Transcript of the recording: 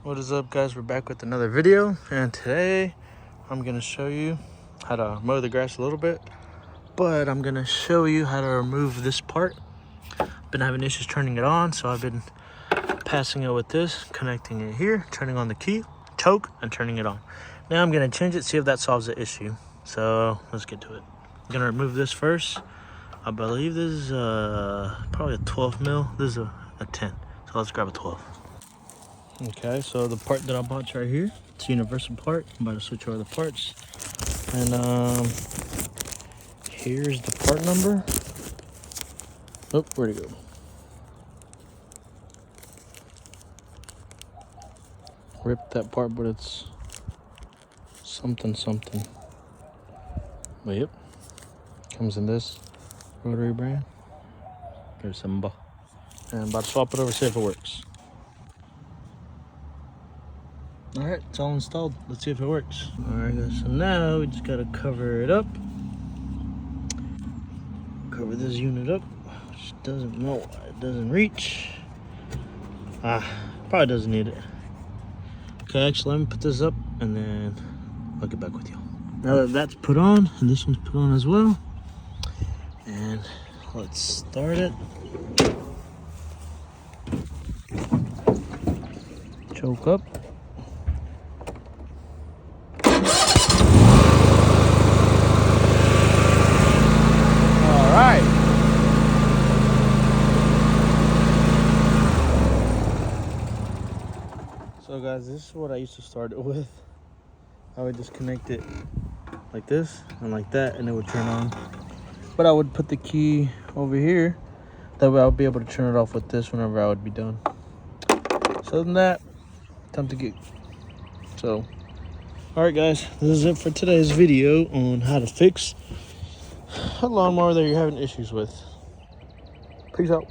What is up, guys? We're back with another video, and today I'm gonna show you how to mow the grass a little bit, but I'm gonna show you how to remove this part. Been having issues turning it on, so I've been passing it with this, connecting it here, turning on the key, choke, and turning it on. Now I'm gonna change it, see if that solves the issue. So let's get to it. I'm gonna remove this first. I believe this is probably a 12 mil. This is a 10. So let's grab a 12. Okay, so the part that I bought right here, it's a universal part. I'm about to switch over the parts. And here's the part number. Oh, where'd it go? Ripped that part, but it's something. But yep, comes in this rotary brand. There's some, and I'm about to swap it over, see if it works. All right, it's all installed. Let's see if it works. All right, guys, so now we just gotta cover it up. Cover this unit up, which doesn't know why it doesn't reach. Probably doesn't need it. Okay, actually, let me put this up and then I'll get back with you. Now that that's put on, and this one's put on as well, and let's start it. Choke up. Alright. So guys, this is what I used to start it with. I would just connect it like this and like that, and it would turn on. But I would put the key over here. That way I would be able to turn it off with this whenever I would be done. So other than that, time to get. So, alright guys, this is it for today's video on how to fix a lawnmower that you're having issues with. Peace out.